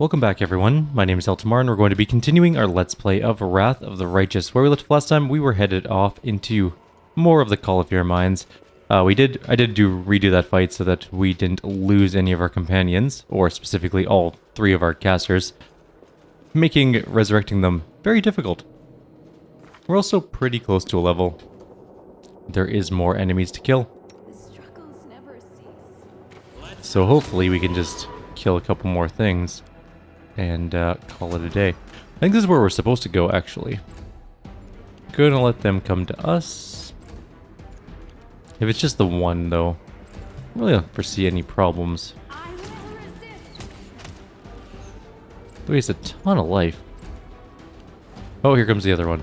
Welcome back everyone, my name is Eltimar and we're going to be continuing our Let's Play of Wrath of the Righteous. Where we left last time, we were headed off into more of the Call of Fear mines. I did redo that fight so that we didn't lose any of our companions, or specifically all three of our casters, making resurrecting them very difficult. We're also pretty close to a level. There is more enemies to kill. So hopefully we can just kill a couple more things and call it a day. I think this is where we're supposed to go, actually. Gonna let them come to us. If it's just the one, though, I really don't foresee any problems. They waste a ton of life. Oh, here comes the other one.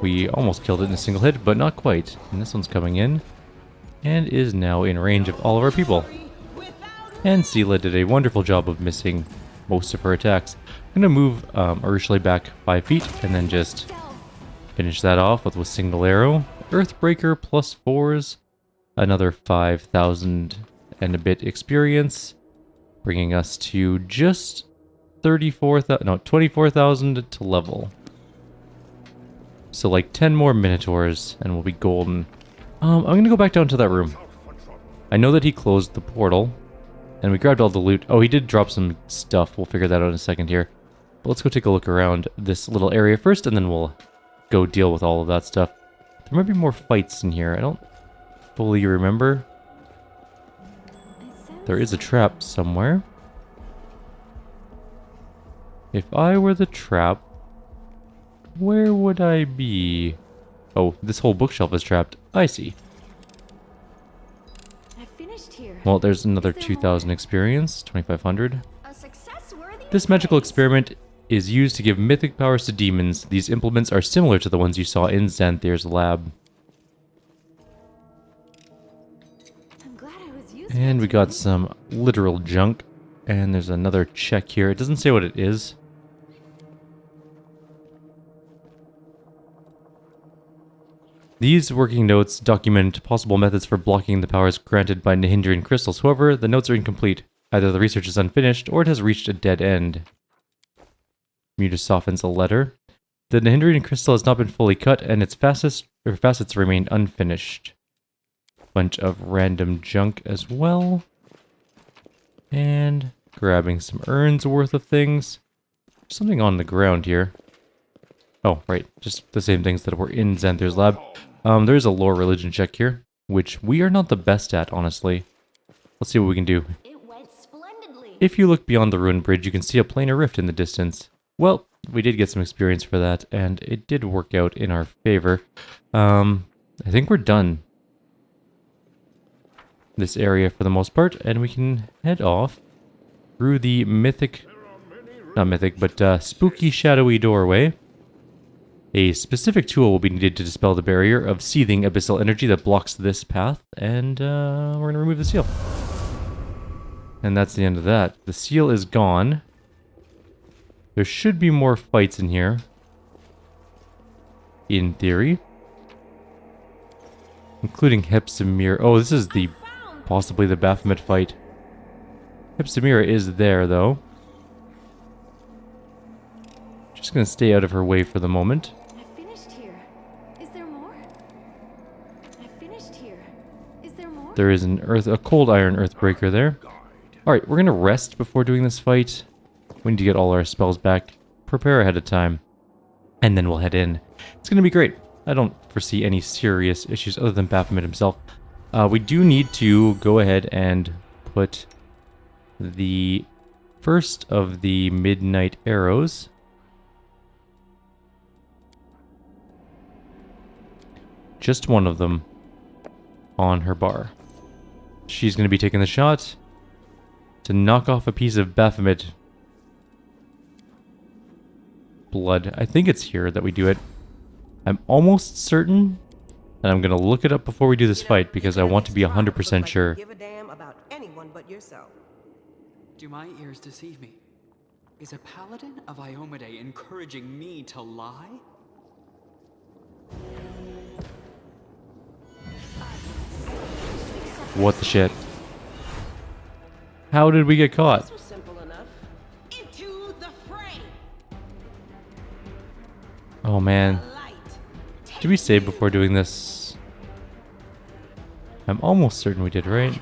We almost killed it in a single hit, but not quite. And this one's coming in, and is now in range of all of our people. And Sela did a wonderful job of missing most of her attacks. I'm going to move Urushley back 5 feet and then just finish that off with a single arrow. Earthbreaker plus 4s, another 5,000 and a bit experience, bringing us to just 24,000 to level. So like 10 more Minotaurs and we'll be golden. I'm going to go back down to that room. I know that he closed the portal. And we grabbed all the loot. Oh, he did drop some stuff. We'll figure that out in a second here. But let's go take a look around this little area first, and then we'll go deal with all of that stuff. There might be more fights in here. I don't fully remember. There is a trap somewhere. If I were the trap, where would I be? Oh, this whole bookshelf is trapped. I see. Well, there's another 2,000 experience, 2,500. This magical experiment is used to give mythic powers to demons. These implements are similar to the ones you saw in Xanthir's lab. And we got some literal junk. And there's another check here. It doesn't say what it is. These working notes document possible methods for blocking the powers granted by Nahindrian crystals. However, the notes are incomplete. Either the research is unfinished, or it has reached a dead end. Muta softens a letter. The Nahindrian crystal has not been fully cut, and its facets remain unfinished. Bunch of random junk as well. And grabbing some urns worth of things. There's something on the ground here. Oh, right. Just the same things that were in Xanthir's lab. There's a lore religion check here, which we are not the best at, honestly. Let's see what we can do. If you look beyond the ruined bridge, you can see a planar rift in the distance. Well, we did get some experience for that, and it did work out in our favor. I think we're done this area for the most part, and we can head off through the spooky, shadowy doorway. A specific tool will be needed to dispel the barrier of seething abyssal energy that blocks this path, and we're going to remove the seal. And that's the end of that. The seal is gone. There should be more fights in here, in theory. Including Hepzamirah. Oh, this is possibly the Baphomet fight. Hepzamirah is there, though. Just going to stay out of her way for the moment. There is a cold iron earthbreaker there. Alright, we're gonna rest before doing this fight. We need to get all our spells back. Prepare ahead of time. And then we'll head in. It's gonna be great. I don't foresee any serious issues other than Baphomet himself. We do need to go ahead and put the first of the midnight arrows just one of them on her bar. She's going to be taking the shot to knock off a piece of Baphomet blood. I think it's here that we do it. I'm almost certain, and I'm going to look it up before we do this fight because I want to be 100% sure. Give a damn about anyone but yourself. Do my ears deceive me? Is a paladin of Iomedae encouraging me to lie? What the shit? How did we get caught? This was simple enough. Into the fray. Oh man. Light. Did we save before doing this? I'm almost certain we did, right?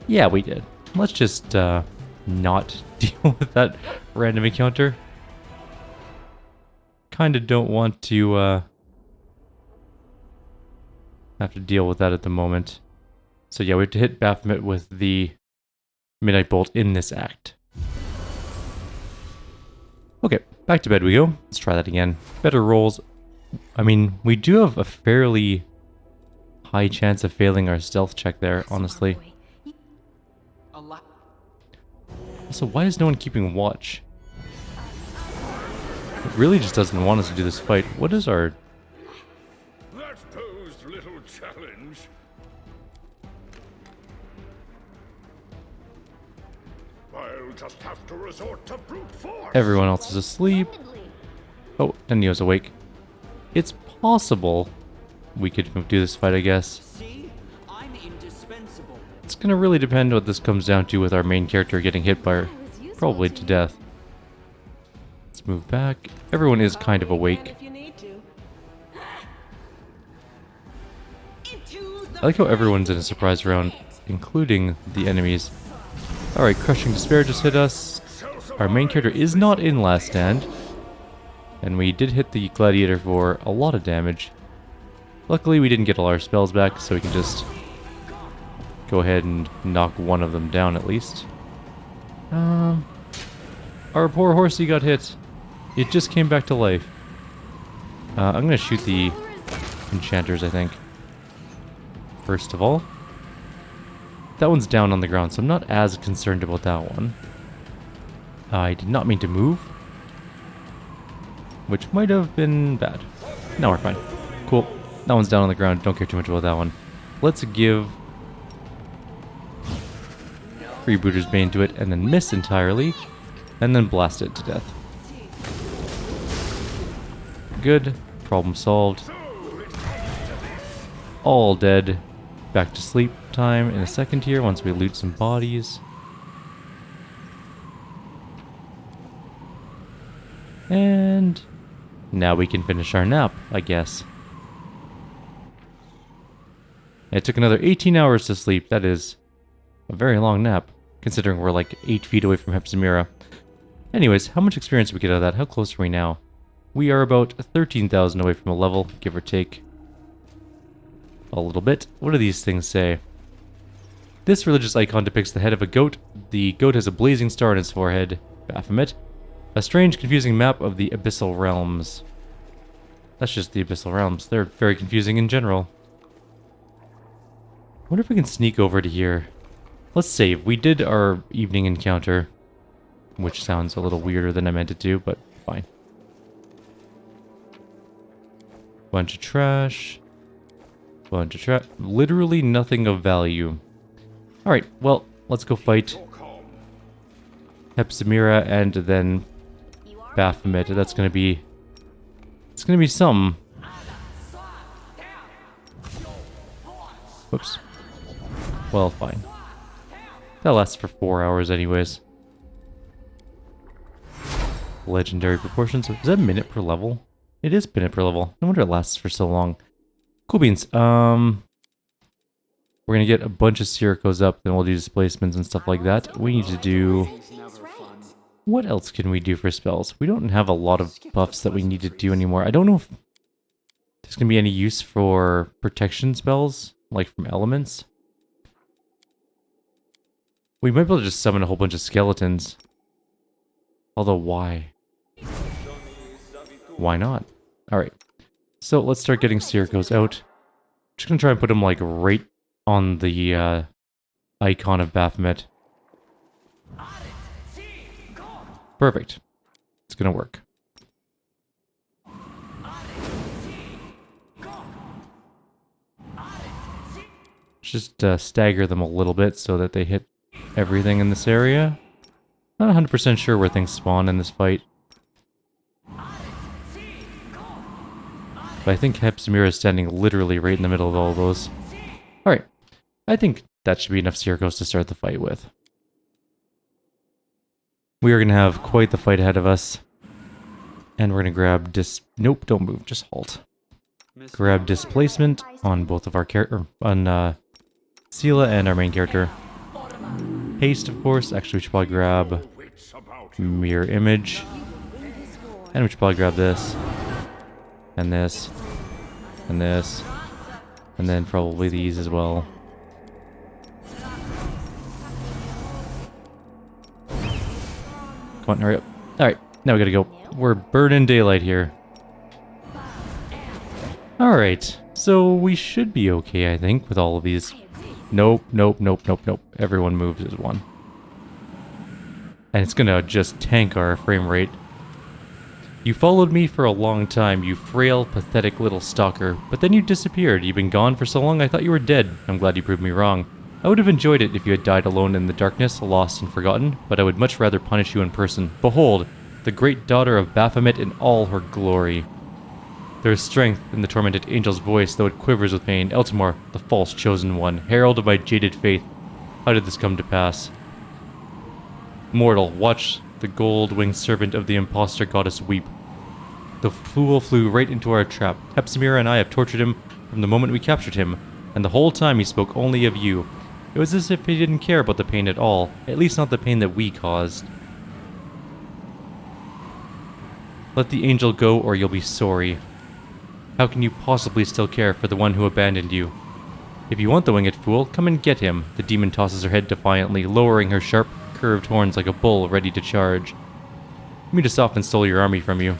Yeah, we did. Let's just not deal with that random encounter. Kinda don't want to have to deal with that at the moment. So yeah, we have to hit Baphomet with the Midnight Bolt in this act. Okay, back to bed we go. Let's try that again. Better rolls. I mean, we do have a fairly high chance of failing our stealth check there, honestly. So why is no one keeping watch? It really just doesn't want us to do this fight. What is our... That posed little challenge. I'll just have to resort to brute force. Everyone else is asleep. Oh, Nenio's awake. It's possible we could do this fight, I guess. See? I'm indispensable. It's gonna really depend what this comes down to with our main character getting hit by her, probably to death. Let's move back. Everyone is kind of awake. If you need to. I like how everyone's in a surprise round, including the enemies. Alright, Crushing Despair just hit us. Our main character is not in Last Stand. And we did hit the Gladiator for a lot of damage. Luckily, we didn't get all our spells back, so we can just go ahead and knock one of them down at least. Our poor horsey got hit. It just came back to life. I'm gonna shoot the enchanters, I think. First of all. That one's down on the ground, so I'm not as concerned about that one. I did not mean to move. Which might have been bad. No, we're fine. Cool. That one's down on the ground. Don't care too much about that one. Let's give Freebooter's Bane to it, and then miss entirely, and then blast it to death. Good. Problem solved. All dead. Back to sleep time in a second here once we loot some bodies. And now we can finish our nap, I guess. It took another 18 hours to sleep. That is a very long nap, considering we're like 8 feet away from Hepzamirah. Anyways, how much experience did we get out of that? How close are we now? We are about 13,000 away from a level, give or take a little bit. What do these things say? This religious icon depicts the head of a goat. The goat has a blazing star on its forehead. Baphomet. A strange, confusing map of the Abyssal Realms. That's just the Abyssal Realms. They're very confusing in general. I wonder if we can sneak over to here. Let's save. We did our evening encounter, which sounds a little weirder than I meant it to, but fine. Bunch of trash. Bunch of trash. Literally nothing of value. Alright, well, let's go fight Hepzamirah and then Baphomet. That's gonna be... It's gonna be something. Whoops. Well, fine. That lasts for 4 hours anyways. Legendary proportions. Is that minute per level? It is minute per level. No wonder it lasts for so long. Cool beans. We're gonna get a bunch of Sirocos up, then we'll do displacements and stuff like that. We need to do... What else can we do for spells? We don't have a lot of buffs that we need to do anymore. I don't know if there's gonna be any use for protection spells, like from elements. We might be able to just summon a whole bunch of skeletons. Although, why? Why not? Alright. So, let's start getting Sirocos out. Just gonna try and put them, like, right on the, icon of Baphomet. Perfect. It's gonna work. Just, stagger them a little bit so that they hit everything in this area. Not 100% sure where things spawn in this fight. But I think Hepzamirah is standing literally right in the middle of all of those. Alright. I think that should be enough Circos to start the fight with. We are going to have quite the fight ahead of us. And we're going to grab nope, don't move, just halt. Grab displacement on both of our on Sela and our main character. Haste, of course. Actually, we should probably grab mirror image. And we should probably grab this. And this. And this. And then probably these as well. Come on, hurry up. Alright, now we gotta go. We're burning daylight here. Alright, so we should be okay, I think, with all of these. Nope, nope, nope, nope, nope. Everyone moves as one. And it's gonna just tank our frame rate. You followed me for a long time, you frail, pathetic little stalker, but then you disappeared. You've been gone for so long I thought you were dead. I'm glad you proved me wrong. I would have enjoyed it if you had died alone in the darkness, lost and forgotten, but I would much rather punish you in person. Behold, the great daughter of Baphomet in all her glory. There is strength in the tormented angel's voice, though it quivers with pain. Eltimar, the false chosen one, herald of my jaded faith. How did this come to pass? Mortal, watch the gold-winged serpent of the impostor goddess weep. The fool flew right into our trap. Hepzamirah and I have tortured him from the moment we captured him, and the whole time he spoke only of you. It was as if he didn't care about the pain at all, at least not the pain that we caused. Let the angel go or you'll be sorry. How can you possibly still care for the one who abandoned you? If you want the winged fool, come and get him. The demon tosses her head defiantly, lowering her sharp, curved horns like a bull ready to charge. Mudasophin stole your army from you.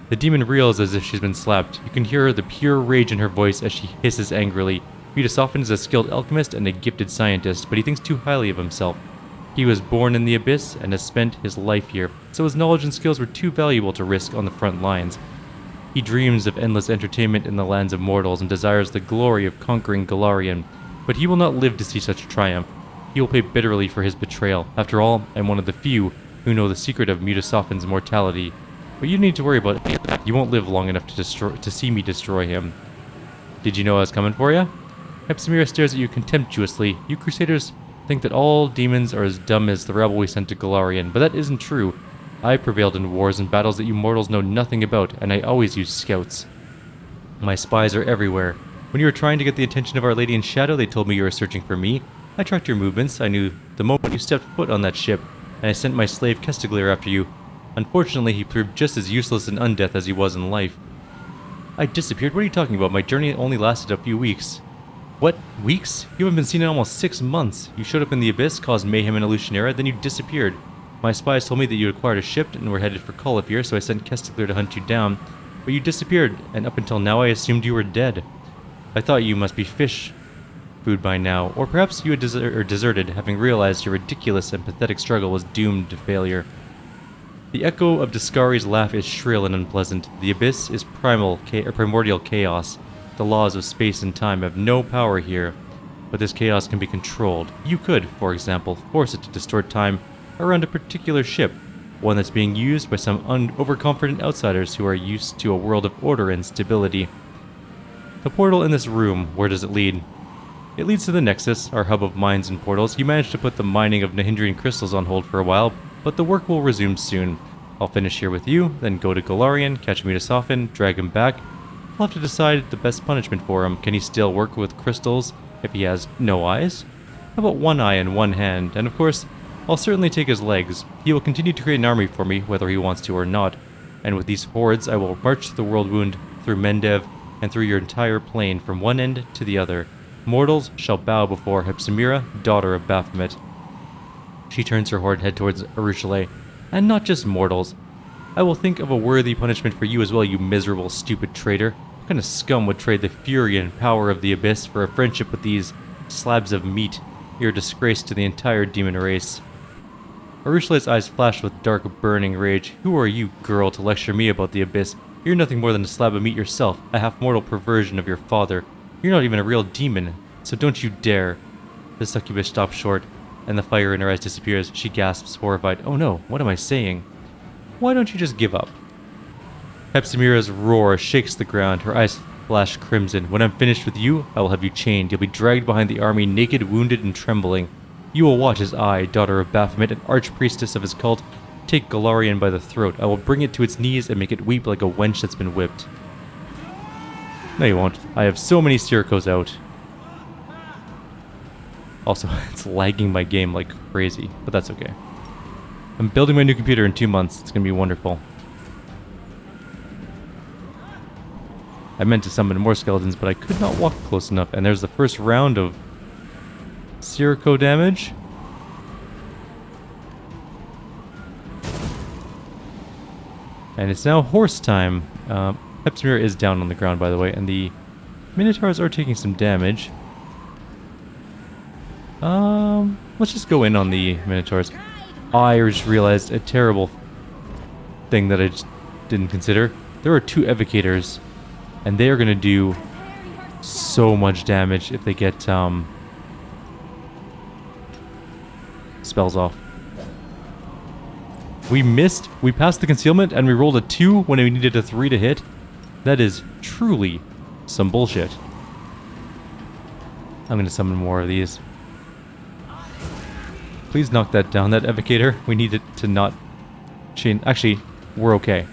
The demon reels as if she's been slapped. You can hear the pure rage in her voice as she hisses angrily. Mudasophin is a skilled alchemist and a gifted scientist, but he thinks too highly of himself. He was born in the Abyss and has spent his life here, so his knowledge and skills were too valuable to risk on the front lines. He dreams of endless entertainment in the lands of mortals and desires the glory of conquering Golarion, but he will not live to see such triumph. He will pay bitterly for his betrayal. After all, I'm one of the few who know the secret of Mudasophin's mortality. But you don't need to worry about it. You won't live long enough to see me destroy him. Did you know I was coming for you? Hepzamirah stares at you contemptuously. You Crusaders think that all demons are as dumb as the rabble we sent to Golarion, but that isn't true. I prevailed in wars and battles that you mortals know nothing about, and I always use scouts. My spies are everywhere. When you were trying to get the attention of Our Lady in Shadow, they told me you were searching for me. I tracked your movements. I knew the moment you stepped foot on that ship, and I sent my slave Kestiglir after you. Unfortunately, he proved just as useless in undeath as he was in life. I disappeared? What are you talking about? My journey only lasted a few weeks. What? Weeks? You haven't been seen in almost 6 months. You showed up in the Abyss, caused mayhem in Illusionera, then you disappeared. My spies told me that you acquired a ship and were headed for Colifir, so I sent Kestiglir to hunt you down. But you disappeared, and up until now I assumed you were dead. I thought you must be fish food by now, or perhaps you had deserted, having realized your ridiculous and pathetic struggle was doomed to failure. The echo of Discari's laugh is shrill and unpleasant. The Abyss is primordial chaos. The laws of space and time have no power here, but this chaos can be controlled. You could, for example, force it to distort time around a particular ship, one that's being used by some overconfident outsiders who are used to a world of order and stability. The portal in this room, where does it lead? It leads to the Nexus, our hub of mines and portals. You managed to put the mining of Nahindrian crystals on hold for a while, but the work will resume soon. I'll finish here with you, then go to Golarion, catch Mudasophin, drag him back. I'll have to decide the best punishment for him. Can he still work with crystals if he has no eyes? How about one eye and one hand? And of course, I'll certainly take his legs. He will continue to create an army for me, whether he wants to or not. And with these hordes, I will march the world wound through Mendev and through your entire plane from one end to the other. Mortals shall bow before Hepzamirah, daughter of Baphomet. She turns her horrid head towards Urushalei. And not just mortals. I will think of a worthy punishment for you as well, you miserable, stupid traitor. What kind of scum would trade the fury and power of the Abyss for a friendship with these slabs of meat? You're a disgrace to the entire demon race. Urushalai's eyes flashed with dark, burning rage. Who are you, girl, to lecture me about the Abyss? You're nothing more than a slab of meat yourself, a half-mortal perversion of your father. You're not even a real demon, so don't you dare. The succubus stops short, and the fire in her eyes disappears. She gasps, horrified. Oh no, what am I saying? Why don't you just give up? Hepzamirah's roar shakes the ground. Her eyes flash crimson. When I'm finished with you, I will have you chained. You'll be dragged behind the army, naked, wounded, and trembling. You will watch as I, daughter of Baphomet, and archpriestess of his cult, take Golarion by the throat. I will bring it to its knees and make it weep like a wench that's been whipped. No, you won't. I have so many Sirocos out. Also, it's lagging my game like crazy, but that's okay. I'm building my new computer in 2 months. It's gonna be wonderful. I meant to summon more skeletons, but I could not walk close enough. And there's the first round of Siroco damage. And it's now horse time. Hepzamirah is down on the ground, by the way, and the Minotaurs are taking some damage. Let's just go in on the Minotaurs. I just realized a terrible thing that I just didn't consider. There are 2 evocators, and they are going to do so much damage if they get spells off. We missed. We passed the concealment, and we rolled a 2 when we needed a 3 to hit. That is truly some bullshit. I'm going to summon more of these. Please knock that down, that evocator. We need it to not chain. Actually, we're okay.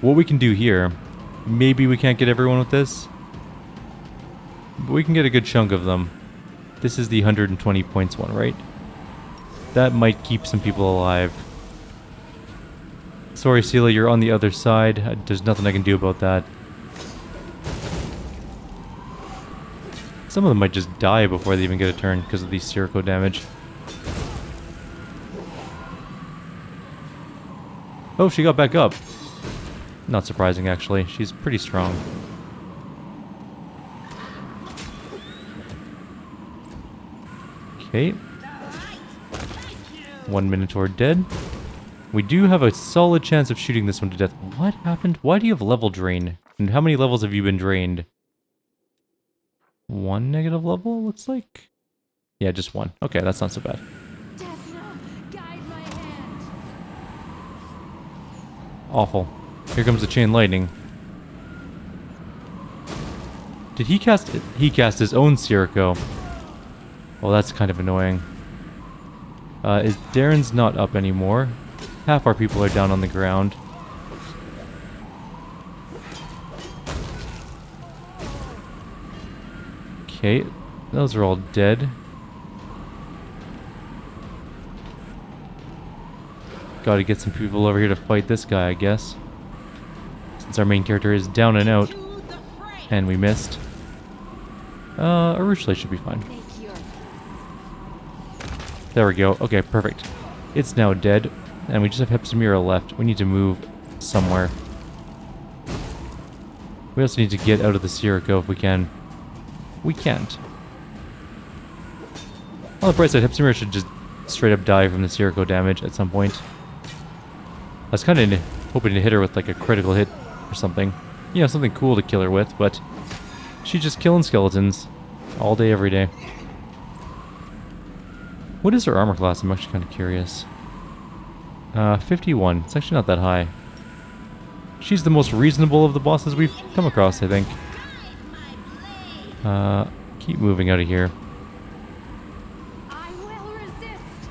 What we can do here, maybe we can't get everyone with this, but we can get a good chunk of them. This is the 120 points one, right? That might keep some people alive. Sorry, Sela, you're on the other side. There's nothing I can do about that. Some of them might just die before they even get a turn because of the Sirocco damage. Oh, she got back up. Not surprising, actually. She's pretty strong. Okay. 1 Minotaur dead. We do have a solid chance of shooting this one to death. What happened? Why do you have level drain? And how many levels have you been drained? 1 negative level, looks like? Yeah, just 1. Okay, that's not so bad. Awful. Here comes the chain lightning. Did he cast it? He cast his own Sirocco. Well, that's kind of annoying. Is Darren's not up anymore? Half our people are down on the ground. Okay, those are all dead. Gotta get some people over here to fight this guy, I guess. Since our main character is down and out. And we missed. Arushale should be fine. There we go. Okay, perfect. It's now dead. And we just have Hepzamirah left. We need to move somewhere. We also need to get out of the Sirocco if we can. We can't. On the bright side, Hepzamirah should just straight up die from the Sirocco damage at some point. I was kind of hoping to hit her with like a critical hit or something. You know, something cool to kill her with, but she's just killing skeletons all day, every day. What is her armor class? I'm actually kind of curious. 51. It's actually not that high. She's the most reasonable of the bosses we've come across, I think. Keep moving out of here. I will resist.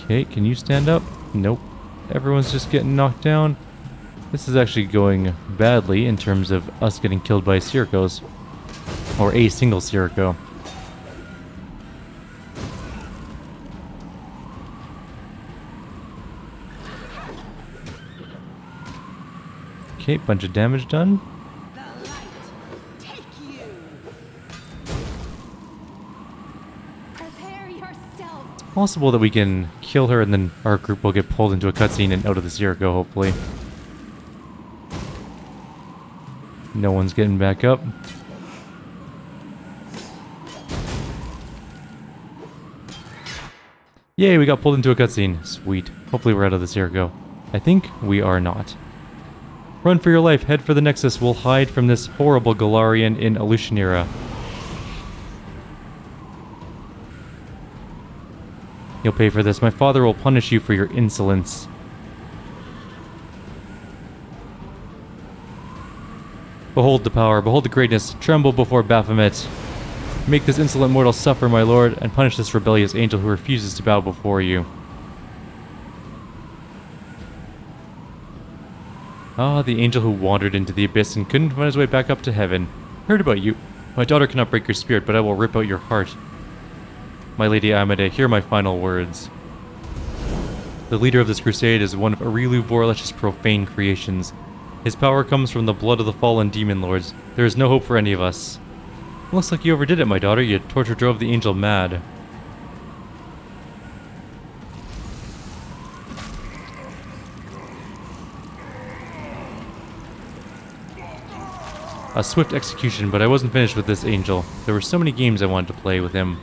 Okay, can you stand up? Nope. Everyone's just getting knocked down. This is actually going badly in terms of us getting killed by Siroccos. Or a single Sirocco. Okay, bunch of damage done. The light take you. Prepare yourself. It's possible that we can kill her and then our group will get pulled into a cutscene and out of the Sirocco, hopefully. No one's getting back up. Yay, we got pulled into a cutscene. Sweet. Hopefully we're out of the Sirocco. I think we are not. Run for your life, head for the Nexus. We'll hide from this horrible Golarion in Alushanira. You'll pay for this. My father will punish you for your insolence. Behold the power, behold the greatness, tremble before Baphomet. Make this insolent mortal suffer, my lord, and punish this rebellious angel who refuses to bow before you. Ah, the angel who wandered into the abyss and couldn't find his way back up to heaven. Heard about you. My daughter cannot break your spirit, but I will rip out your heart. My lady Amade, hear my final words. The leader of this crusade is one of Arilu Vorlesh's profane creations. His power comes from the blood of the fallen demon lords. There is no hope for any of us. Looks like you overdid it, my daughter. Your torture drove the angel mad. A swift execution, but I wasn't finished with this angel. There were so many games I wanted to play with him.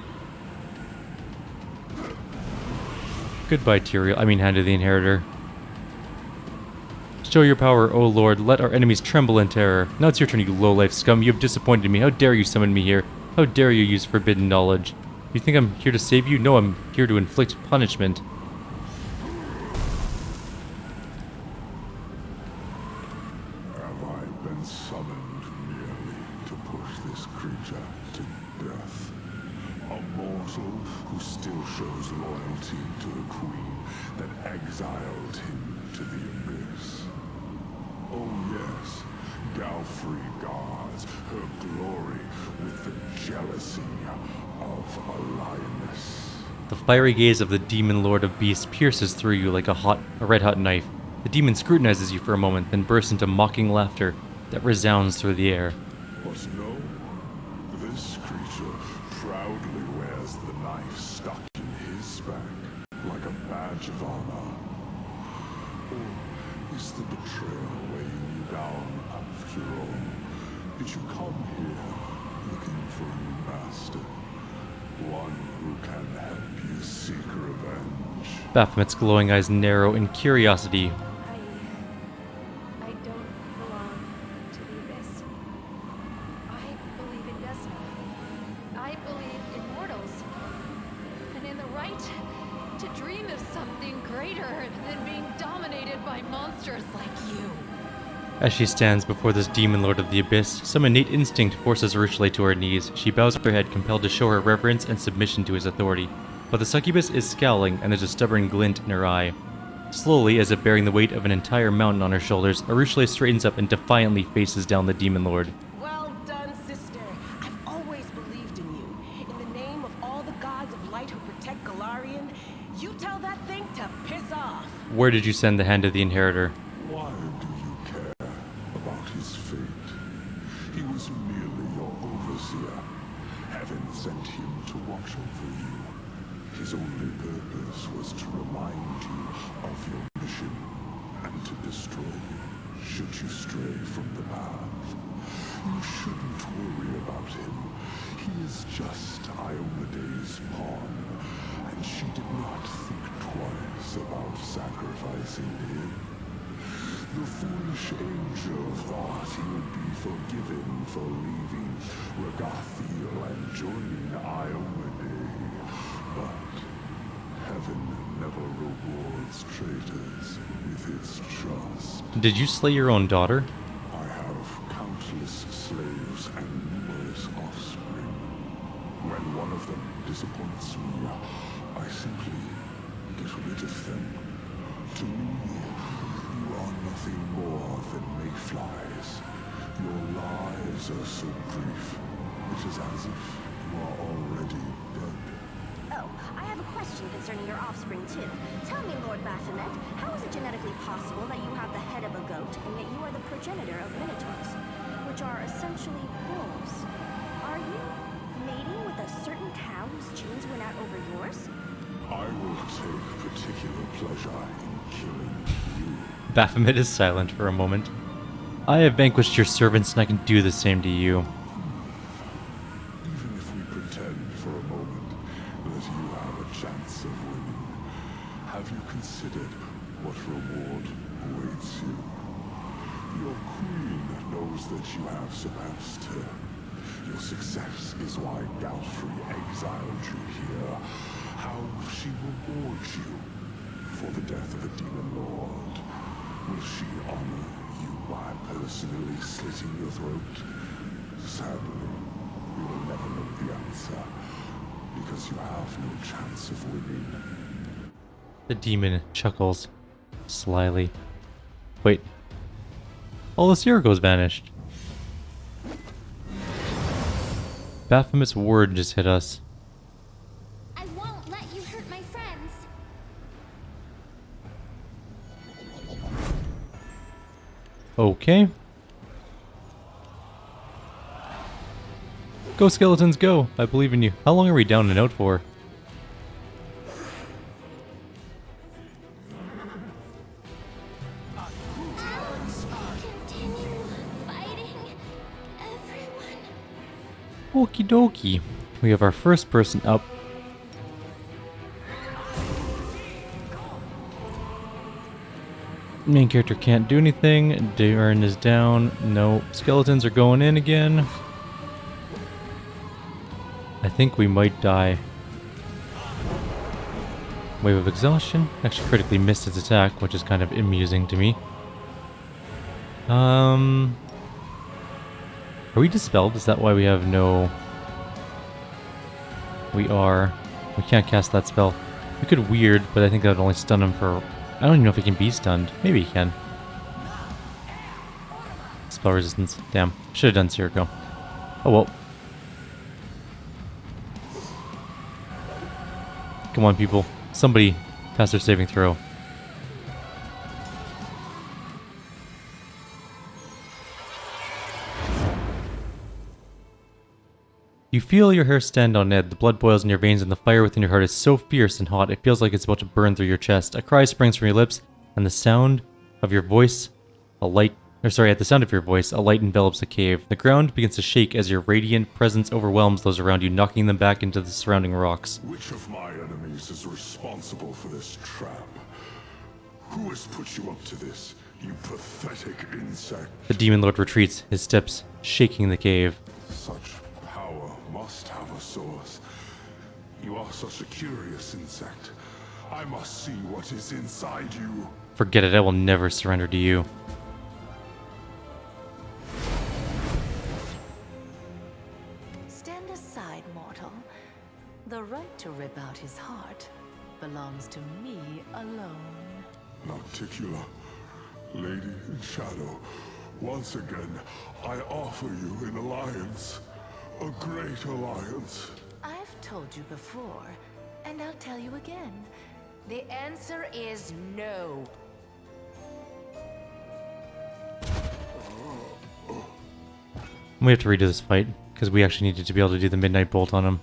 Goodbye, Hand of the Inheritor. Show your power, O Lord. Let our enemies tremble in terror. Now it's your turn, you low-life scum. You have disappointed me. How dare you summon me here? How dare you use forbidden knowledge? You think I'm here to save you? No, I'm here to inflict punishment. Have I been summoned merely to push this creature to death? A mortal who still shows loyalty to the queen that exiled him to the abyss. Oh yes, Galfrey guards her glory with the jealousy of a lioness. The fiery gaze of the demon lord of beasts pierces through you like a red-hot knife. The demon scrutinizes you for a moment, then bursts into mocking laughter that resounds through the air. But no, this creature proudly wears the knife stuck in his back like a badge of honor. Or is the betrayal weighing you down after all? Did you come here looking for a new master? One who can help you seek revenge? Baphomet's glowing eyes narrow in curiosity. I don't belong to the abyss. I believe in destiny. I believe in mortals. And in the right to dream of something greater than being dominated by monsters like you. As she stands before this demon lord of the abyss, some innate instinct forces Ursula to her knees. She bows her head, compelled to show her reverence and submission to his authority. But the succubus is scowling, and there's a stubborn glint in her eye. Slowly, as if bearing the weight of an entire mountain on her shoulders, Ursula straightens up and defiantly faces down the demon lord. Well done, sister. I've always believed in you. In the name of all the gods of light who protect Galarian, you tell that thing to piss off. Where did you send the Hand of the Inheritor? Why do you care about his fate? He was merely your overseer. Heaven sent him to watch over you. His only purpose was to remind you of your mission and to destroy you, should you stray from the path. You shouldn't worry about him. He is just Iomede's pawn, and she did not think twice about sacrificing him. The foolish angel thought he would be forgiven for leaving Regathiel and joining Iomede. But heaven never rewards traitors with its trust. Did you slay your own daughter? I have countless slaves and numerous offspring. When one of them disappoints me, I simply get rid of them. To me, you are nothing more than mayflies. Your lives are so brief, it is as if you are already dead. Oh, I have a question concerning your offspring, too. Tell me, Lord Baphomet, how is it genetically possible that you have the head of a goat, and yet you are the progenitor of minotaurs, which are essentially wolves? Are you mating with a certain cow whose genes went out over yours? I will take particular pleasure in killing you. Baphomet is silent for a moment. I have vanquished your servants, and I can do the same to you. Even if we pretend for a moment that you have a chance of winning, have you considered what reward awaits you? Your queen knows that you have surpassed her. Your success is why Galfrey exiled you here. How will she reward you for the death of a demon lord? Will she honor you by personally slitting your throat? Sadly, we will never know the answer, because you have no chance of winning. The demon chuckles slyly. Wait. All the Cyrgos vanished. Baphomet's word just hit us. I won't let you hurt my friends. Okay. Go, skeletons, go! I believe in you. How long are we down and out for? Continue fighting, everyone. Okie dokie. We have our first person up. Main character can't do anything. Darren is down. No. Skeletons are going in again. I think we might die. Wave of exhaustion. Actually critically missed its attack, which is kind of amusing to me. Are we dispelled? Is that why we have no... We are. We can't cast that spell. We could weird, but I think that would only stun him for... I don't even know if he can be stunned. Maybe he can. Spell resistance. Damn. Should have done Cyrgo. Oh well. Come on, people. Somebody pass their saving throw. You feel your hair stand on end, the blood boils in your veins, and the fire within your heart is so fierce and hot it feels like it's about to burn through your chest. A cry springs from your lips, and the sound of your voice, at the sound of your voice, a light envelops the cave. The ground begins to shake as your radiant presence overwhelms those around you, knocking them back into the surrounding rocks. Which of my enemies is responsible for this trap? Who has put you up to this, you pathetic insect? The demon lord retreats, his steps shaking the cave. Such power must have a source. You are such a curious insect. I must see what is inside you. Forget it, I will never surrender to you. Stand aside, mortal. The right to rip out his heart belongs to me alone. Nocticula, Lady in Shadow, once again, I offer you an alliance. A great alliance. I've told you before, and I'll tell you again. The answer is no. We have to redo this fight, because we actually needed to be able to do the Midnight Bolt on him.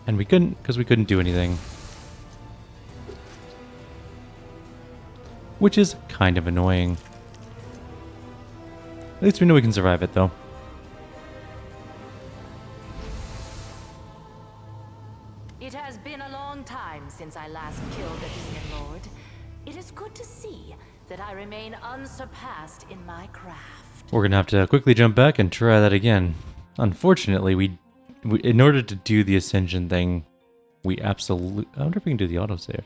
And we couldn't, because we couldn't do anything. Which is kind of annoying. At least we know we can survive it, though. It has been a long time since I last killed a demon lord. It is good to see that I remain unsurpassed in my craft. We're gonna have to quickly jump back and try that again. Unfortunately, we in order to do the Ascension thing, we absolutely... I wonder if we can do the autosave.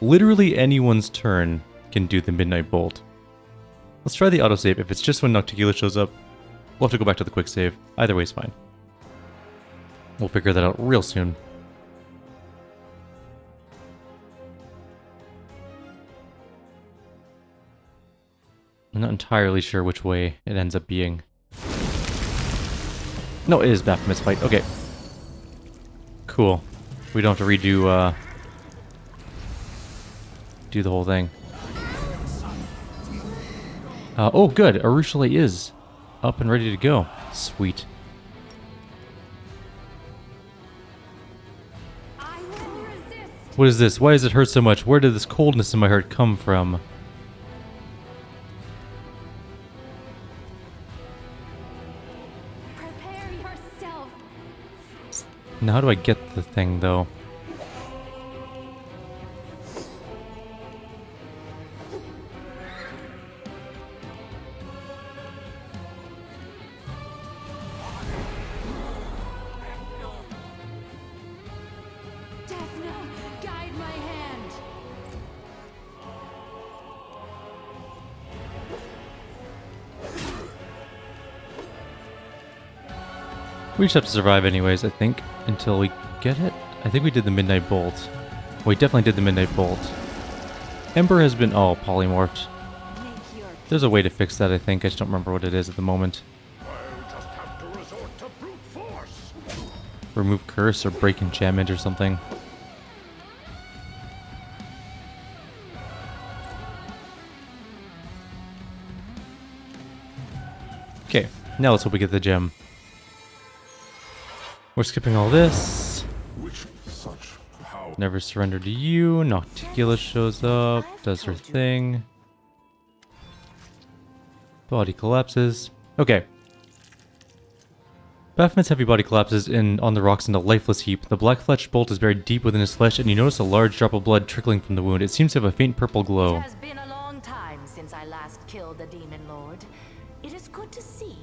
Literally anyone's turn can do the Midnight Bolt. Let's try the autosave. If it's just when Nocticula shows up, we'll have to go back to the quick save. Either way is fine. We'll figure that out real soon. I'm not entirely sure which way it ends up being. No, it is Baphomet's fight. Okay. Cool. We don't have to redo, do the whole thing. Oh, good. Arushale is up and ready to go. Sweet. What is this? Why does it hurt so much? Where did this coldness in my heart come from? Prepare yourself. Now how do I get the thing, though? We just have to survive anyways, I think, until we get it. I think we did the Midnight Bolt. We definitely did the Midnight Bolt. Ember has been, oh, polymorphed. There's a way to fix that, I think. I just don't remember what it is at the moment. I'll just have to resort to brute force. Remove curse or break enchantment or something. Okay, now let's hope we get the gem. We're skipping all this. Which such power? Never surrender to you. Nocticula shows up, does her thing. Body collapses. Okay. Baphomet's heavy body collapses on the rocks in a lifeless heap. The black-fletched bolt is buried deep within his flesh, and you notice a large drop of blood trickling from the wound. It seems to have a faint purple glow. It has been a long time since I last killed the Demon Lord. It is good to see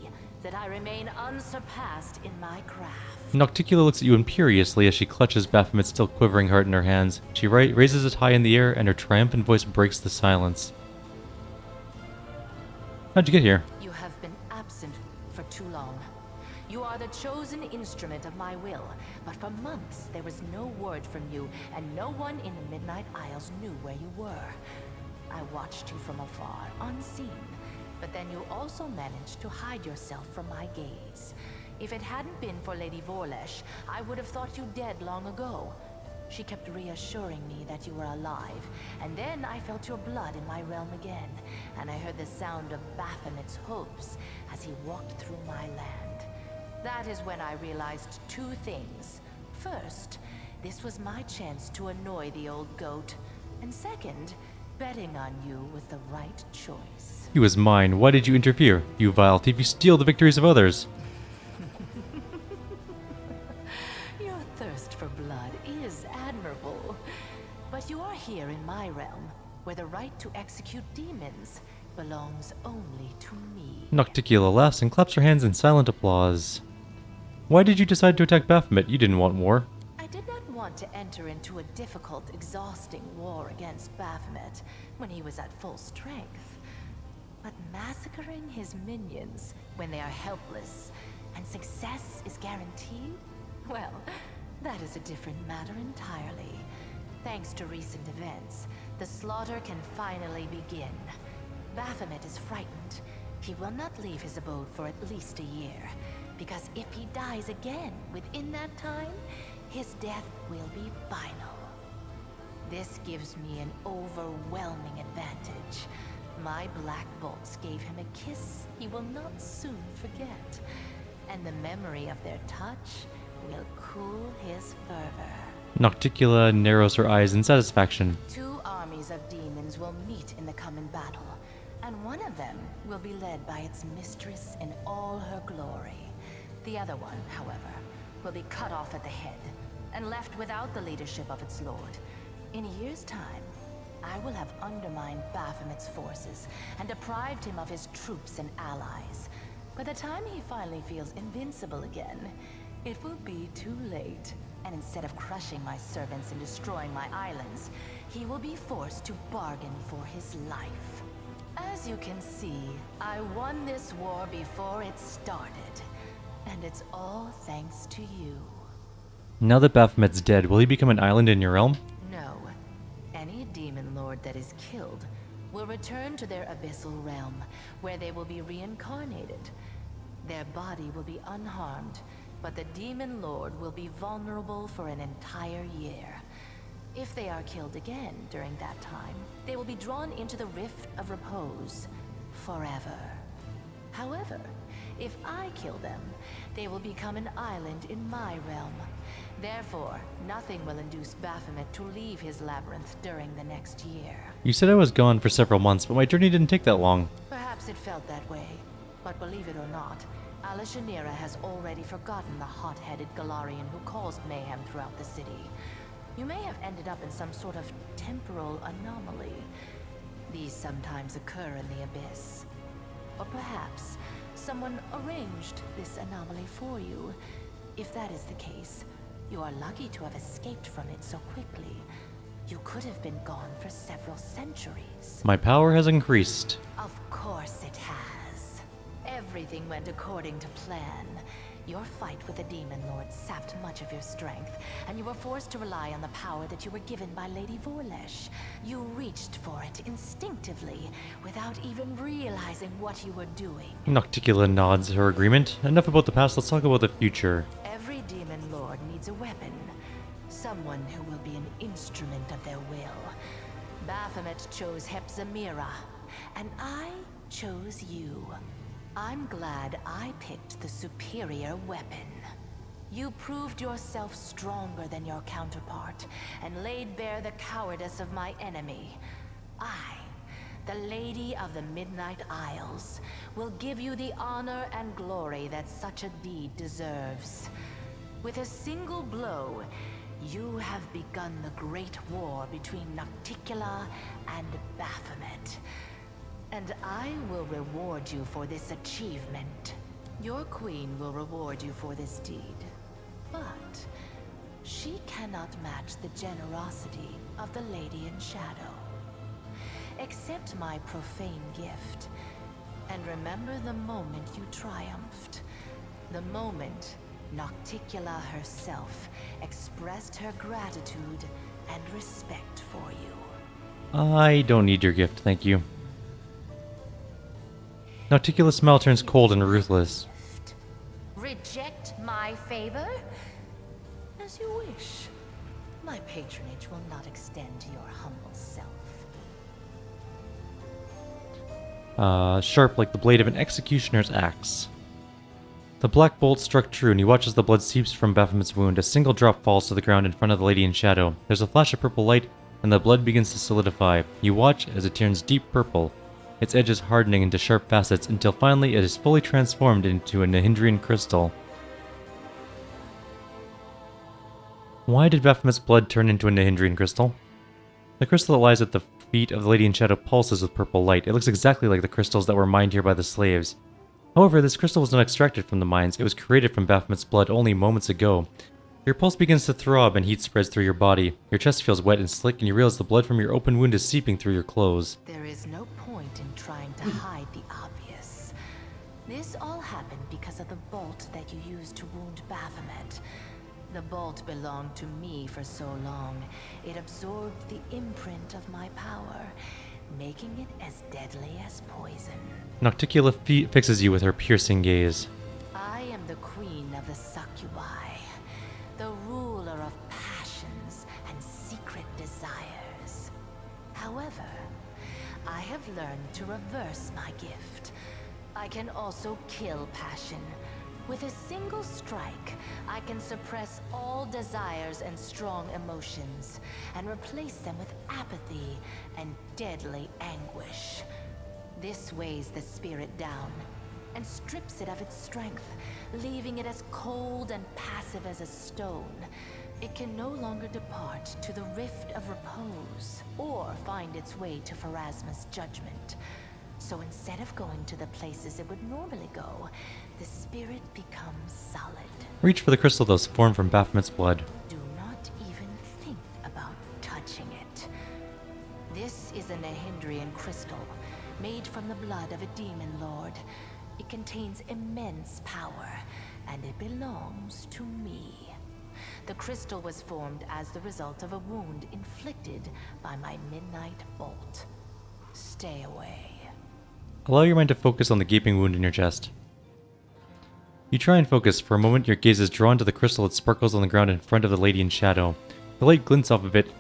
that I remain unsurpassed in my craft. Nocticula looks at you imperiously as she clutches Baphomet's still quivering heart in her hands. She raises it high in the air, and her triumphant voice breaks the silence. How'd you get here? You have been absent for too long. You are the chosen instrument of my will, but for months there was no word from you, and no one in the Midnight Isles knew where you were. I watched you from afar, unseen, but then you also managed to hide yourself from my gaze. If it hadn't been for Lady Vorlesh, I would have thought you dead long ago. She kept reassuring me that you were alive, and then I felt your blood in my realm again, and I heard the sound of Baphomet's hooves as he walked through my land. That is when I realized two things. First, this was my chance to annoy the old goat, and second, betting on you was the right choice. He was mine. Why did you interfere? You vile thief, you steal the victories of others. Your thirst for blood is admirable. But you are here in my realm, where the right to execute demons belongs only to me. Nocticula laughs and claps her hands in silent applause. Why did you decide to attack Baphomet? You didn't want war. I did not want to enter into a difficult, exhausting war against Baphomet when he was at full strength. But massacring his minions when they are helpless and success is guaranteed? Well, that is a different matter entirely. Thanks to recent events, the slaughter can finally begin. Baphomet is frightened. He will not leave his abode for at least a year, because if he dies again within that time, his death will be final. This gives me an overwhelming advantage. My black bolts gave him a kiss he will not soon forget, and the memory of their touch will cool his fervor. Nocticula narrows her eyes in satisfaction. Two armies of demons will meet in the coming battle, and one of them will be led by its mistress in all her glory. The other one, however, will be cut off at the head and left without the leadership of its lord. In a year's time, I will have undermined Baphomet's forces and deprived him of his troops and allies. By the time he finally feels invincible again, it will be too late. And instead of crushing my servants and destroying my islands, he will be forced to bargain for his life. As you can see, I won this war before it started. And it's all thanks to you. Now that Baphomet's dead, will he become an island in your realm? No. Any demon lord that is killed will return to their abyssal realm, where they will be reincarnated. Their body will be unharmed, but the demon lord will be vulnerable for an entire year. If they are killed again during that time, they will be drawn into the Rift of Repose forever. However, if I kill them, they will become an island in my realm. Therefore, nothing will induce Baphomet to leave his labyrinth during the next year. You said I was gone for several months, but my journey didn't take that long. Perhaps it felt that way, but believe it or not, Ascension has already forgotten the hot-headed Galarian who caused mayhem throughout the city. You may have ended up in some sort of temporal anomaly. These sometimes occur in the Abyss. Or perhaps someone arranged this anomaly for you. If that is the case, you are lucky to have escaped from it so quickly. You could have been gone for several centuries. My power has increased. Of course it has. Everything went according to plan. Your fight with the Demon Lord sapped much of your strength, and you were forced to rely on the power that you were given by Lady Vorlesh. You reached for it instinctively, without even realizing what you were doing. Nocticula nods her agreement. Enough about the past, let's talk about the future. Every Demon Lord needs a weapon. Someone who will be an instrument of their will. Baphomet chose Hepzamirah, and I chose you. I'm glad I picked the superior weapon. You proved yourself stronger than your counterpart, and laid bare the cowardice of my enemy. I, the Lady of the Midnight Isles, will give you the honor and glory that such a deed deserves. With a single blow, you have begun the great war between Nocticula and Baphomet. And I will reward you for this achievement. Your queen will reward you for this deed. But she cannot match the generosity of the Lady in Shadow. Accept my profane gift, and remember the moment you triumphed. The moment Nocticula herself expressed her gratitude and respect for you. I don't need your gift, thank you. Nocticula's smile turns cold and ruthless. Reject my favor? As you wish. My patronage will not extend to your humble self. Sharp like the blade of an executioner's axe. The black bolt struck true, and he watches the blood seeps from Baphomet's wound. A single drop falls to the ground in front of the Lady in Shadow. There's a flash of purple light, and the blood begins to solidify. You watch as it turns deep purple, its edges hardening into sharp facets until finally it is fully transformed into a Nahindrian crystal. Why did Baphomet's blood turn into a Nahindrian crystal? The crystal that lies at the feet of the Lady in Shadow pulses with purple light. It looks exactly like the crystals that were mined here by the slaves. However, this crystal was not extracted from the mines. It was created from Baphomet's blood only moments ago. Your pulse begins to throb and heat spreads through your body. Your chest feels wet and slick, and you realize the blood from your open wound is seeping through your clothes. There is no point in trying to hide the obvious. This all happened because of the bolt that you used to wound Baphomet. The bolt belonged to me for so long, it absorbed the imprint of my power, making it as deadly as poison. Nocticula fixes you with her piercing gaze. I am the queen of the succubi, the ruler of passions and secret desires. However, I have learned to reverse my gift. I can also kill passion. With a single strike, I can suppress all desires and strong emotions, and replace them with apathy and deadly anguish. This weighs the spirit down, and strips it of its strength, leaving it as cold and passive as a stone. It can no longer depart to the Rift of Repose, or find its way to Pharasma's judgment. So instead of going to the places it would normally go, the spirit becomes solid. Reach for the crystal that was formed from Baphomet's blood. Do not even think about touching it. This is a Nahindrian crystal, made from the blood of a demon lord. It contains immense power, and it belongs to me. The crystal was formed as the result of a wound inflicted by my midnight bolt. Stay away. Allow your mind to focus on the gaping wound in your chest. You try and focus. For a moment, your gaze is drawn to the crystal that sparkles on the ground in front of the Lady in Shadow. The light glints off of it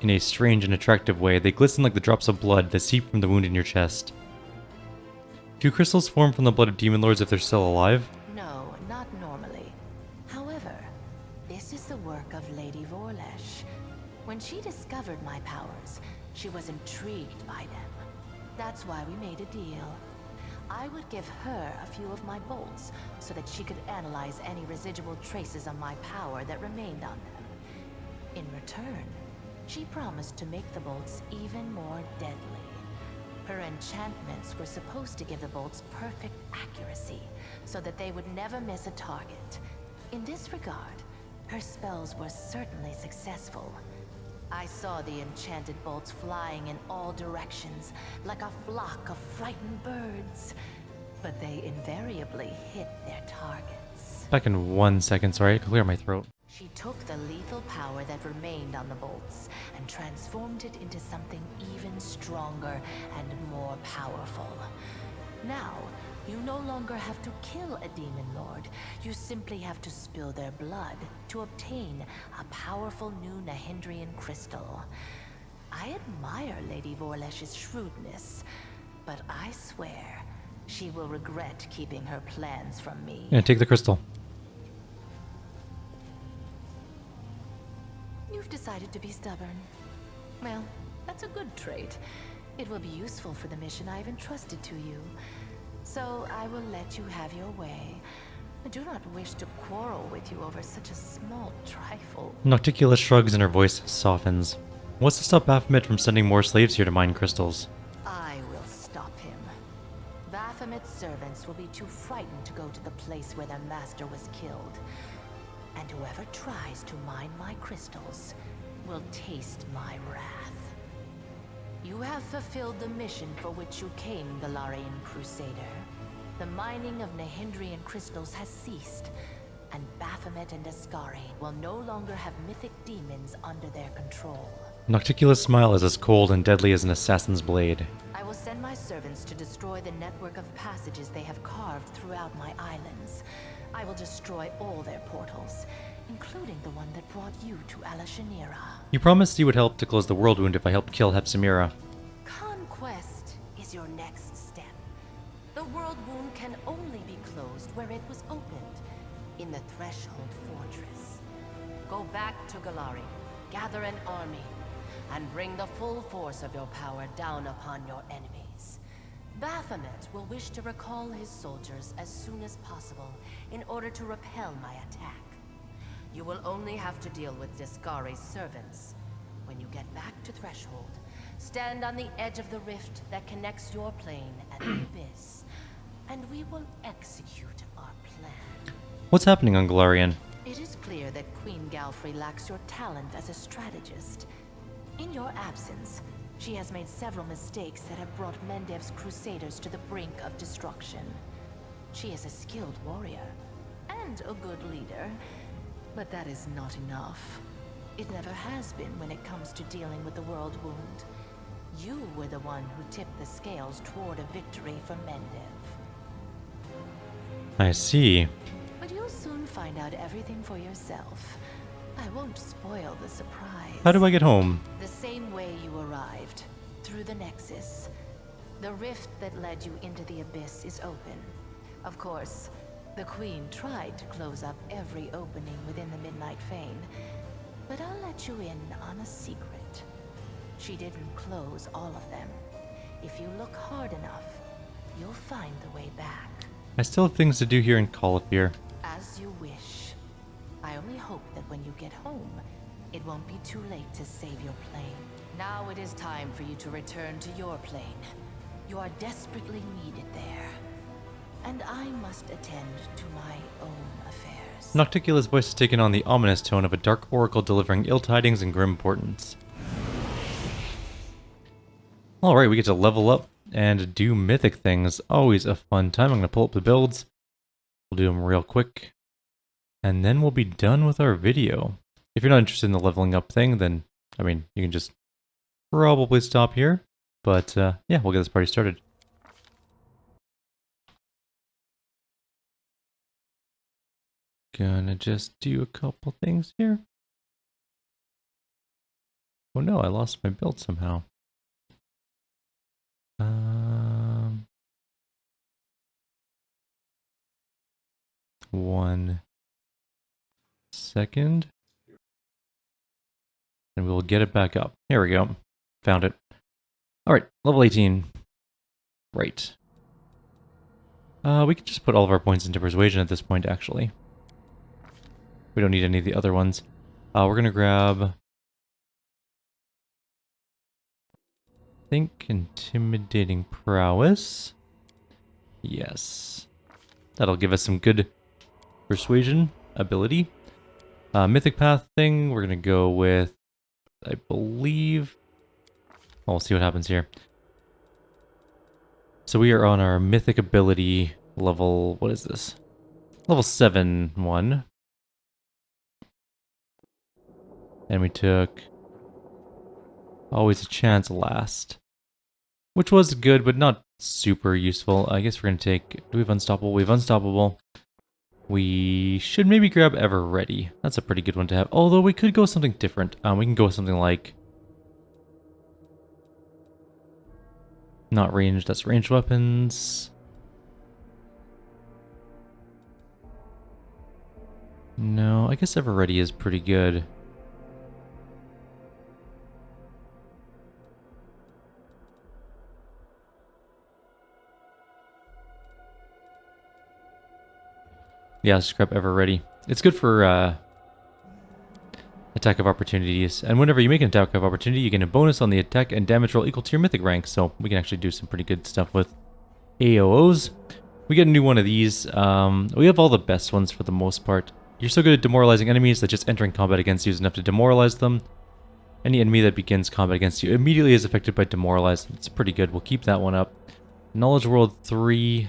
in a strange and attractive way. They glisten like the drops of blood that seep from the wound in your chest. Do crystals form from the blood of demon lords if they're still alive? No, not normally. However, this is the work of Lady Vorlesh. When she discovered my powers, she was intrigued by them. That's why we made a deal. I would give her a few of my bolts, so that she could analyze any residual traces of my power that remained on them. In return, she promised to make the bolts even more deadly. Her enchantments were supposed to give the bolts perfect accuracy, so that they would never miss a target. In this regard, her spells were certainly successful. I saw the enchanted bolts flying in all directions, like a flock of frightened birds. But they invariably hit their targets. Back in 1 second, sorry, I can clear my throat. She took the lethal power that remained on the bolts and transformed it into something even stronger and more powerful. Now, you no longer have to kill a demon lord. You simply have to spill their blood to obtain a powerful new Nahindrian crystal. I admire Lady Vorlesh's shrewdness, but I swear she will regret keeping her plans from me. Yeah, take the crystal. You've decided to be stubborn. Well, that's a good trait. It will be useful for the mission I've entrusted to you. So I will let you have your way. I do not wish to quarrel with you over such a small trifle. Nocticula shrugs and her voice softens. What's to stop Baphomet from sending more slaves here to mine crystals? I will stop him. Baphomet's servants will be too frightened to go to the place where their master was killed. And whoever tries to mine my crystals will taste my wrath. You have fulfilled the mission for which you came, Galarian Crusader. The mining of Nahindrian crystals has ceased, and Baphomet and Ascari will no longer have mythic demons under their control. Nocticula's smile is as cold and deadly as an assassin's blade. I will send my servants to destroy the network of passages they have carved throughout my islands. I will destroy all their portals, including the one that brought you to Ascension. You promised you would help to close the world wound if I helped kill Hepzamirah. Conquest is your next step. The world wound can only be closed where it was opened, in the Threshold Fortress. Go back to Galari, gather an army, and bring the full force of your power down upon your enemies. Baphomet will wish to recall his soldiers as soon as possible in order to repel my attack. You will only have to deal with Discari's servants. When you get back to Threshold, stand on the edge of the rift that connects your plane and the Abyss, and we will execute our plan. What's happening on Galarian? It is clear that Queen Galfrey lacks your talent as a strategist. In your absence, she has made several mistakes that have brought Mendev's crusaders to the brink of destruction. She is a skilled warrior, and a good leader, but that is not enough. It never has been when it comes to dealing with the world wound. You were the one who tipped the scales toward a victory for Mendev. I see. But you'll soon find out everything for yourself. I won't spoil the surprise. How do I get home? The same way you arrived, through the Nexus. The rift that led you into the Abyss is open. Of course, the Queen tried to close up every opening within the Midnight Fane, but I'll let you in on a secret. She didn't close all of them. If you look hard enough, you'll find the way back. I still have things to do here in Caliphyr. As you wish. I only hope that when you get home, it won't be too late to save your plane. Now it is time for you to return to your plane. You are desperately needed there. And I must attend to my own affairs. Nocticula's voice has taken on the ominous tone of a dark oracle delivering ill tidings and grim portents. Alright, we get to level up and do mythic things. Always a fun time. I'm going to pull up the builds. We'll do them real quick. And then we'll be done with our video. If you're not interested in the leveling up thing, then, I mean, you can just probably stop here. But, yeah, we'll get this party started. Gonna just do a couple things here. Oh no, I lost my build somehow. 1 second. And we'll get it back up. Here we go. Found it. Alright, level 18. Right. We can just put all of our points into persuasion at this point, actually. We don't need any of the other ones. We're gonna grab... I think intimidating prowess. Yes. That'll give us some good persuasion ability. Mythic path thing, we're gonna go with, I believe... Well, we'll see what happens here. So we are on our mythic ability level, what is this? Level 7 one. And we took Always a Chance last. Which was good, but not super useful. I guess we're going to take... Do we have Unstoppable? We have Unstoppable. We should maybe grab Ever Ready. That's a pretty good one to have. Although we could go with something different. We can go with something like... Not ranged, that's ranged weapons. No, I guess Ever Ready is pretty good. Yeah, let's scrap Ever Ready. It's good for attack of opportunities. And whenever you make an attack of opportunity, you get a bonus on the attack and damage roll equal to your mythic rank. So we can actually do some pretty good stuff with AOOs. We get a new one of these. We have all the best ones for the most part. You're so good at demoralizing enemies that just entering combat against you is enough to demoralize them. Any enemy that begins combat against you immediately is affected by demoralize. It's pretty good. We'll keep that one up. Knowledge World 3.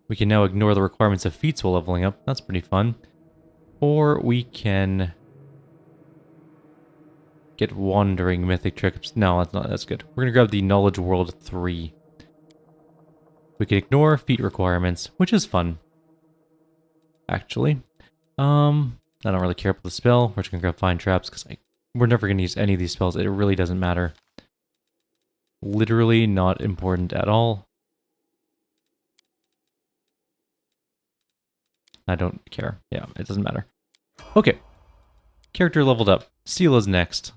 We can now ignore the requirements of feats while leveling up. That's pretty fun. Or we can get Wandering Mythic Tricks. No, that's not. That's good. We're going to grab the Knowledge World 3. We can ignore feat requirements, which is fun. Actually. I don't really care about the spell. We're just going to grab Find Traps because we're never going to use any of these spells. It really doesn't matter. Literally not important at all. I don't care. Yeah, it doesn't matter. Okay. Character leveled up. Sela's next.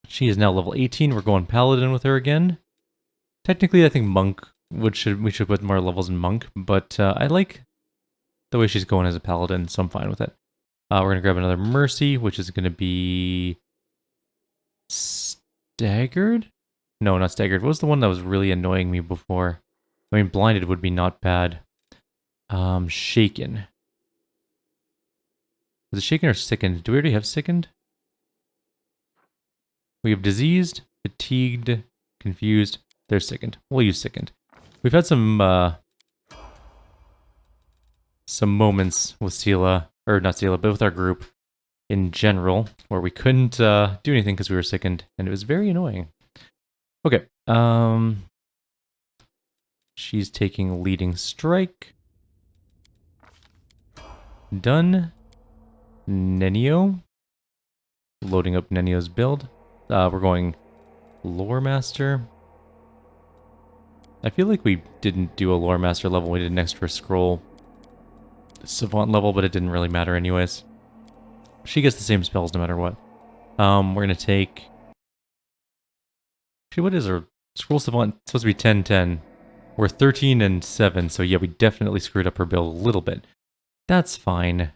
She is now level 18. We're going Paladin with her again. Technically, I think Monk we should put more levels in Monk, but I like the way she's going as a Paladin, so I'm fine with it. We're going to grab another Mercy, which is going to be... Staggered? No, not Staggered. What was the one that was really annoying me before? I mean, Blinded would be not bad. Shaken. Was it Shaken or Sickened? Do we already have Sickened? We have Diseased, Fatigued, Confused. There's Sickened. We'll use Sickened. We've had some moments with Sela, or not Sela, but with our group in general, where we couldn't do anything because we were Sickened, and it was very annoying. Okay. She's taking Leading Strike. Done. Nenio. Loading up Nenio's build. We're going Lore Master. I feel like we didn't do a Lore Master level. We did an extra scroll Savant level, but it didn't really matter anyways. She gets the same spells no matter what. We're going to take... Actually, what is her? Scroll Savant it's supposed to be 10-10. We're 13 and 7, so yeah, we definitely screwed up her build a little bit. That's fine.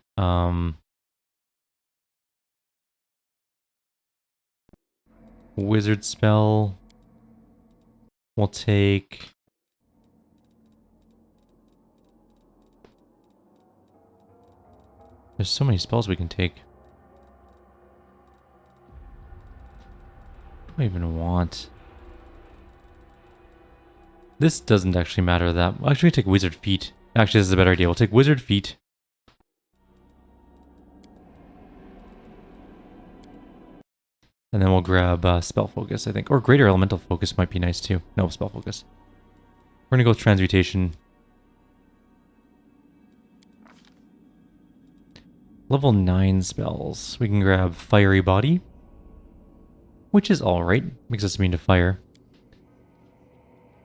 Wizard spell. We'll take... There's so many spells we can take. What do I even want? This doesn't actually matter that... Actually, we take Wizard Feet. Actually, this is a better idea. We'll take Wizard Feet. And then we'll grab Spell Focus, I think. Or Greater Elemental Focus might be nice too. No, Spell Focus. We're going to go with Transmutation. Level 9 spells. We can grab Fiery Body. Which is alright. Makes us immune to fire.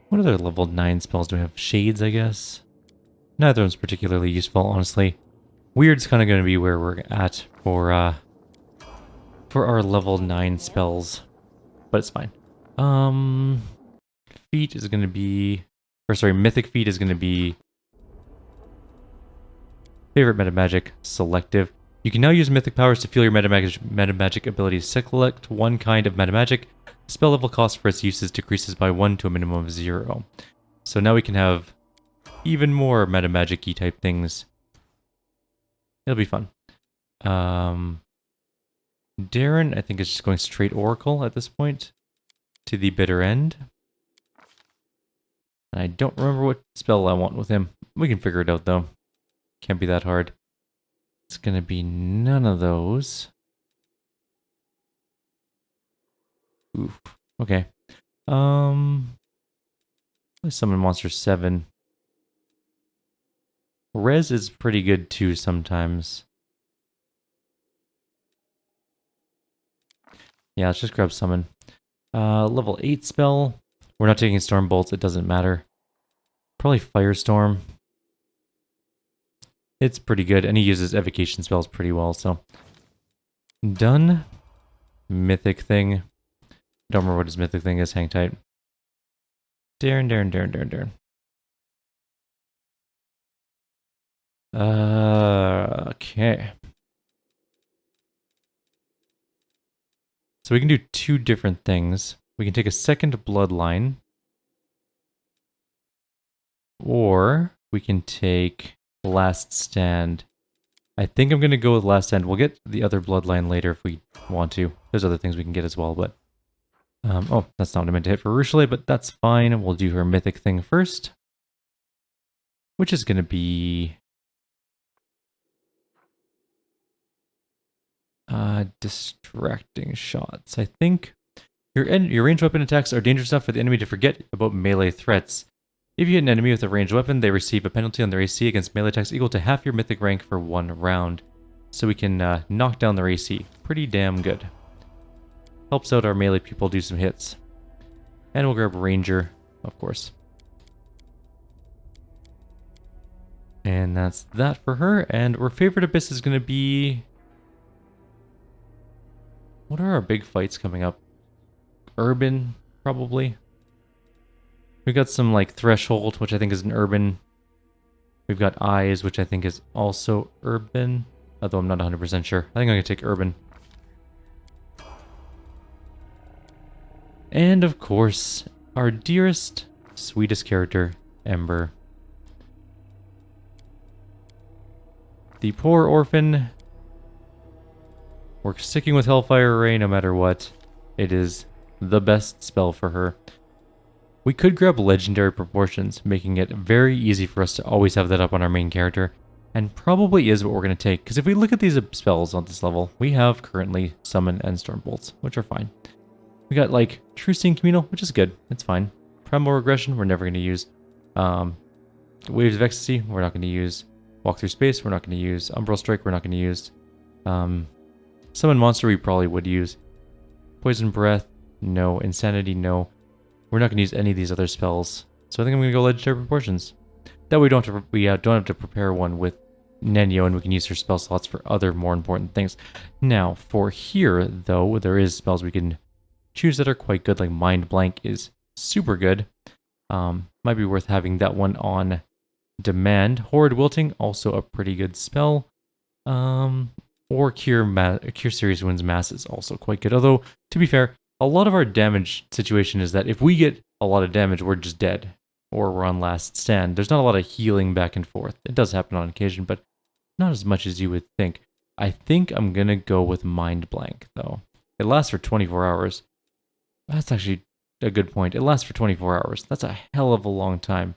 What other level 9 spells do we have? Shades, I guess? Neither one's particularly useful, honestly. Weird's kind of going to be where we're at for our level 9 spells. But it's fine. Feet is going to be... Or sorry, Mythic Feet is going to be... Favorite Metamagic, Selective. You can now use Mythic powers to fuel your metamagic abilities. Select one kind of metamagic. Spell level cost for its uses decreases by 1 to a minimum of 0. So now we can have even more metamagic-y type things. It'll be fun. Darren, I think, is just going straight Oracle at this point. To the bitter end. And I don't remember what spell I want with him. We can figure it out though. Can't be that hard. It's gonna be none of those. Oof. Okay. Let's summon monster 7. Res is pretty good too sometimes. Yeah, let's just grab summon. Level 8 spell. We're not taking storm bolts, it doesn't matter. Probably firestorm. It's pretty good, and he uses evocation spells pretty well, so. Done. Mythic thing. Don't remember what his mythic thing is, hang tight. Darn. Okay. So we can do 2 different things. We can take a second bloodline. Or we can take Last Stand. I think I'm going to go with Last Stand. We'll get the other bloodline later if we want to. There's other things we can get as well, but... oh, that's not what I meant to hit for Rushale, but that's fine. We'll do her mythic thing first. Which is going to be... distracting shots. I think your ranged weapon attacks are dangerous enough for the enemy to forget about melee threats. If you hit an enemy with a ranged weapon, they receive a penalty on their AC against melee attacks equal to half your mythic rank for 1 round. So we can knock down their AC. Pretty damn good. Helps out our melee people do some hits. And we'll grab Ranger, of course. And that's that for her. And our favorite abyss is going to be... What are our big fights coming up? Urban, probably. We've got some like Threshold, which I think is an urban. We've got Eyes, which I think is also urban. Although I'm not 100% sure. I think I'm going to take urban. And of course, our dearest, sweetest character, Ember. The poor orphan. We're sticking with Hellfire Ray no matter what. It is the best spell for her. We could grab Legendary Proportions, making it very easy for us to always have that up on our main character. And probably is what we're going to take, because if we look at these spells on this level, we have currently Summon and Storm Bolts, which are fine. We got like True Seeing Communal, which is good. It's fine. Primal Regression, we're never going to use. Waves of Ecstasy, we're not going to use. Walk Through Space, we're not going to use. Umbral Strike, we're not going to use. Summon Monster, we probably would use. Poison Breath, no. Insanity, no. We're not going to use any of these other spells. So I think I'm going to go Legendary Proportions. That way don't have to prepare one with Nenyo, and we can use her spell slots for other more important things. Now, for here, though, there is spells we can choose that are quite good, like Mind Blank is super good. Might be worth having that one on demand. Horrid Wilting, also a pretty good spell. Or Cure Serious Wounds Mass is also quite good. Although, to be fair, a lot of our damage situation is that if we get a lot of damage, we're just dead. Or we're on Last Stand. There's not a lot of healing back and forth. It does happen on occasion, but not as much as you would think. I think I'm going to go with Mind Blank, though. It lasts for 24 hours. That's actually a good point. It lasts for 24 hours. That's a hell of a long time.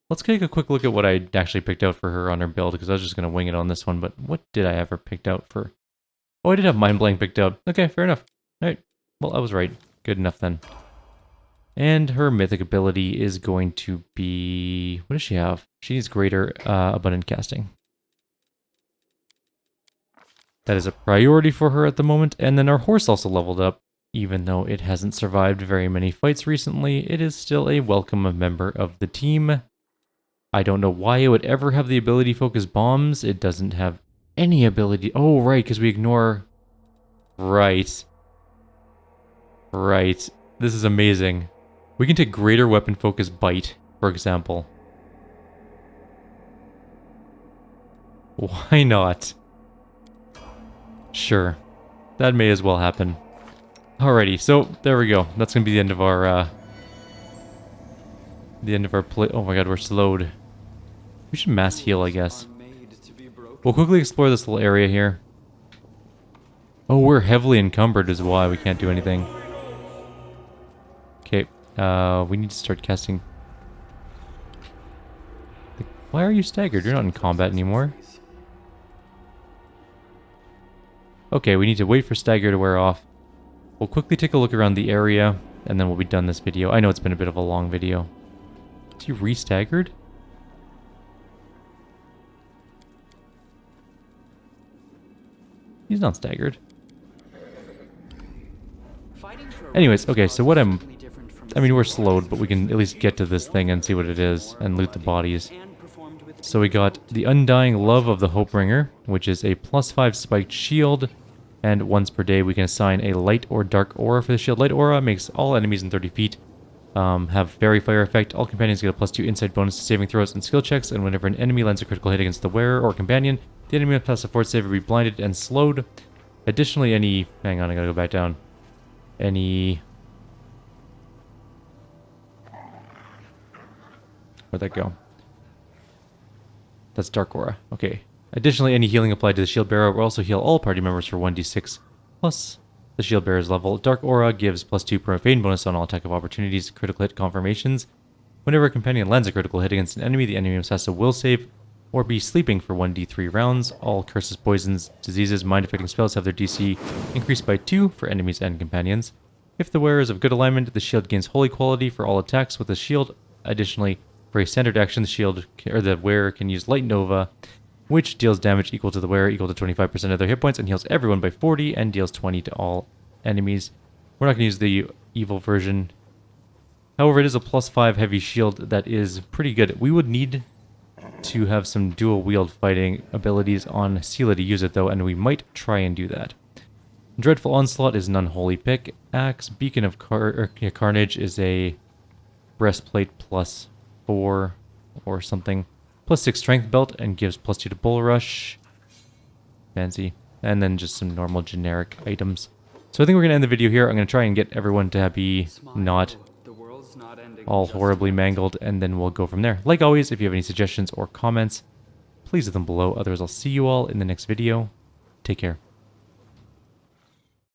Let's take a quick look at what I actually picked out for her on her build, because I was just going to wing it on this one, but what did I have her picked out for? Oh, I did have Mind Blank picked out. Okay, fair enough. Alright, well, I was right. Good enough then. And her mythic ability is going to be... What does she have? She needs greater abundant casting. That is a priority for her at the moment. And then our horse also leveled up. Even though it hasn't survived very many fights recently, it is still a welcome member of the team. I don't know why it would ever have the ability focus bombs. It doesn't have any ability... Oh, right, because we ignore... Right. Right. This is amazing. We can take greater weapon focus bite, for example. Why not? Sure. That may as well happen. Alrighty, so there we go. That's gonna be the end of our play. Oh my god, we're slowed. We should mass heal, I guess. We'll quickly explore this little area here. Oh, we're heavily encumbered is why we can't do anything. Okay, we need to start casting Why are you staggered? You're not in combat anymore. Okay, we need to wait for stagger to wear off. We'll quickly take a look around the area, and then we'll be done this video. I know it's been a bit of a long video. Is he re-staggered? He's not staggered. Anyways, okay, so what I mean, we're slowed, but we can at least get to this thing and see what it is, and loot the bodies. So we got the Undying Love of the Hopebringer, which is a +5 spiked shield, and once per day we can assign a light or dark aura for the shield. Light aura makes all enemies in 30 feet have Fairy Fire effect. All companions get a +2 insight bonus to saving throws and skill checks, and whenever an enemy lands a critical hit against the wearer or companion, the enemy must pass a fort save or be blinded and slowed. Additionally, any... Hang on, I gotta go back down. Any... Where'd that go? That's Dark Aura. Okay. Additionally, any healing applied to the shield bearer will also heal all party members for 1d6 plus the shield bearer's level. Dark Aura gives +2 profane bonus on all attack of opportunities, critical hit confirmations. Whenever a companion lands a critical hit against an enemy, the enemy must pass a will save or be sleeping for 1d3 rounds. All curses, poisons, diseases, mind-affecting spells have their DC increased by 2 for enemies and companions. If the wearer is of good alignment, the shield gains holy quality for all attacks with the shield. Additionally, for a standard action, the wearer can use Light Nova, which deals damage equal to the wearer, equal to 25% of their hit points, and heals everyone by 40, and deals 20 to all enemies. We're not going to use the evil version. However, it is a +5 heavy shield that is pretty good. We would need to have some dual wield fighting abilities on Seela to use it, though, and we might try and do that. Dreadful Onslaught is an unholy pick. Axe, Beacon of Carnage is a breastplate +4 or something. +6 strength belt and gives +2 to bull rush. Fancy. And then just some normal generic items. So I think we're going to end the video here. I'm going to try and get everyone to be not all horribly mangled, and then we'll go from there. Like always, if you have any suggestions or comments, please leave them below. Otherwise, I'll see you all in the next video. Take care.